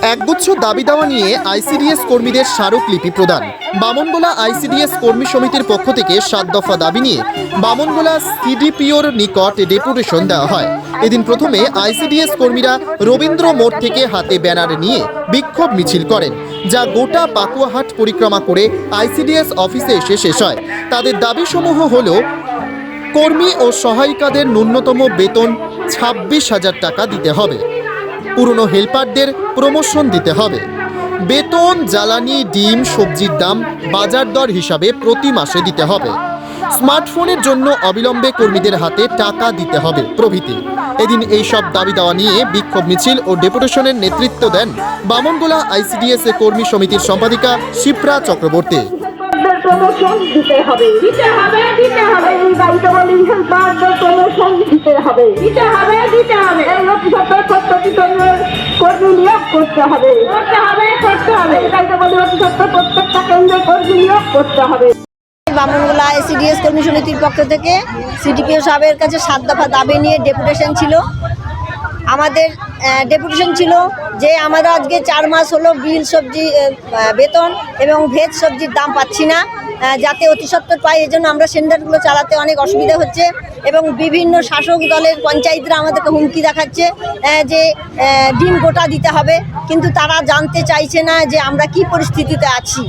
একগুচ্ছ দাবি দাওয়া নিয়ে আইসিডিএস কর্মীদের স্মারকলিপি প্রদান। বামনগোলা আইসিডিএস কর্মী সমিতির পক্ষ থেকে 7 দফা দাবি নিয়ে বামনগোলা সিডিপিওর নিকট ডেপুটেশন দেওয়া হয়। এদিন প্রথমে আইসিডিএস কর্মীরা রবীন্দ্র মোড় থেকে হাতে ব্যানার নিয়ে বিক্ষোভ মিছিল করেন, যা গোটা পাকুয়াহাট পরিক্রমা করে আইসিডিএস অফিসে এসে শেষ হয়। তাদের দাবিসমূহ হল কর্মী ও সহায়িকাদের ন্যূনতম বেতন 26,000 টাকা দিতে হবে, পুরনো হেল্পারদের প্রমোশন দিতে হবে, বেতন, জ্বালানি, ডিম, সবজির দাম বাজার দর হিসাবে প্রতি মাসে দিতে হবে, স্মার্টফোনের জন্য অবিলম্বে কর্মীদের হাতে টাকা দিতে হবে প্রভৃতি। এদিন এই সব দাবি দেওয়া নিয়ে বিক্ষোভ মিছিল ও ডেপুটেশনের নেতৃত্ব দেন বামনগোলা আইসিডিএস কর্মী সমিতির সম্পাদিকা শিপ্রা চক্রবর্তী। প্রমোশন দিতে হবে, দিতে হবে, দিতে হবে। এই দায়িত্ববালী হেল্পারদের প্রমোশন দিতে হবে, দিতে হবে, দিতে হবে। এই অফিসারদের প্রত্যেকজনের কর্মী নিয়োগ করতে হবে, করতে হবে, করতে হবে। দায়িত্ববালী অফিসারদের প্রত্যেকটা কেন্দ্রে কর্মী নিয়োগ করতে হবে। বামনগোলা আইসিডিএস কর্মী সমিতির পক্ষ থেকে সিডিপিও সাহেবের কাছে 7 দফা দাবি নিয়ে ডেপুটেশন ছিল। আমাদের ডেপুটেশন ছিল যে আমরা আজকে 4 মাস হলো বিল সবজি বেতন এবং ভেজ সবজির দাম পাচ্ছি না, যাতে অতি সত্বর পাই। এজন্য আমরা সেন্টারগুলো চালাতে অনেক অসুবিধা হচ্ছে এবং বিভিন্ন শাসক দলের পঞ্চায়েতরা আমাদেরকে হুমকি দেখাচ্ছে যে ডিম গোটা দিতে হবে, কিন্তু তারা জানতে চাইছে না যে আমরা কি পরিস্থিতিতে আছি।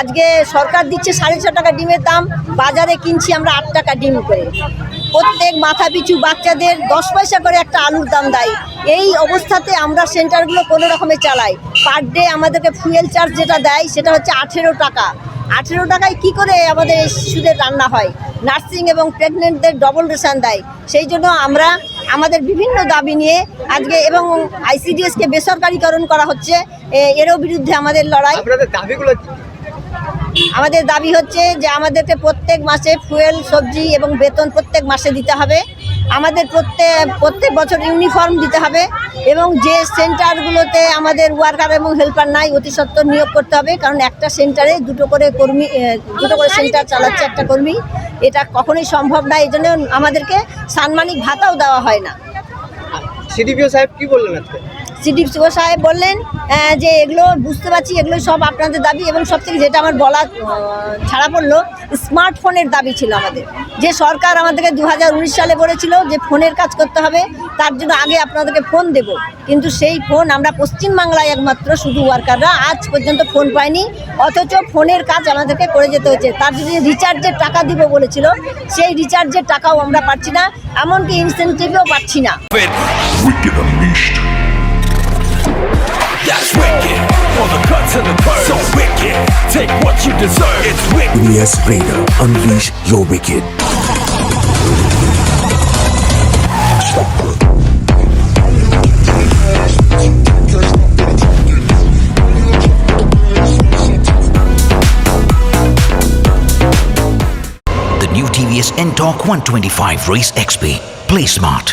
আজকে সরকার দিচ্ছে 6.5 টাকা ডিমের দাম, বাজারে কিনছি আমরা 8 টাকা ডিম করে। প্রত্যেক মাথা পিছু বাচ্চাদের 10 পয়সা করে একটা আলুর দাম দেয়। এই অবস্থাতে আমরা সেন্টারগুলো কোনো রকমে চালাই। পার ডে আমাদেরকে ফুয়েল চার্জ যেটা দেয় সেটা হচ্ছে 18 টাকা। 18 টাকায় কী করে আমাদের এই শিশুদের রান্না হয়? নার্সিং এবং প্রেগনেন্টদের ডবল রেশন দেয়। সেই জন্য আমরা আমাদের বিভিন্ন দাবি নিয়ে আজকে, এবং আইসিডিএসকে বেসরকারিকরণ করা হচ্ছে, এরও বিরুদ্ধে আমাদের লড়াই। আমাদের দাবি হচ্ছে যে আমাদেরকে প্রত্যেক মাসে ফুয়েল, সবজি এবং বেতন প্রত্যেক মাসে দিতে হবে। আমাদের প্রত্যেক বছর ইউনিফর্ম দিতে হবে এবং যে সেন্টারগুলোতে আমাদের ওয়ার্কার এবং হেল্পার নাই অতি সত্বর নিয়োগ করতে হবে, কারণ একটা সেন্টারে দুটো করে সেন্টার চালাচ্ছে একটা কর্মী। এটা কখনোই সম্ভব না। এই জন্য আমাদেরকে সাম্মানিক ভাতাও দেওয়া হয় না। সিডিপিও সাহেব কি বললেন আজকে? সিডিপিও সাহেব বললেন যে এগুলো বুঝতে পারছি, এগুলো সব আপনাদের দাবি, এবং সবথেকে যেটা আমার বলা ছাড়া পড়লো, স্মার্টফোনের দাবি ছিল আমাদের। যে সরকার আমাদেরকে 2019 সালে বলেছিল যে ফোনের কাজ করতে হবে, তার জন্য আগে আপনাদেরকে ফোন দেব, কিন্তু সেই ফোন আমরা পশ্চিমবাংলায় একমাত্র শুধু ওয়ার্কাররা আজ পর্যন্ত ফোন পাইনি, অথচ ফোনের কাজ আমাদেরকে করে যেতে হচ্ছে। তার জন্য রিচার্জের টাকা দিব বলেছিল, সেই রিচার্জের টাকাও আমরা পাচ্ছি না, এমনকি ইনসেন্টিভও পাচ্ছি না। That's wicked. All the cuts and the curves. So wicked. Take what you deserve. It's wicked. Yes, Raider. Unleash your wicked. The new TVS NTORQ 125 Race XP. Play smart.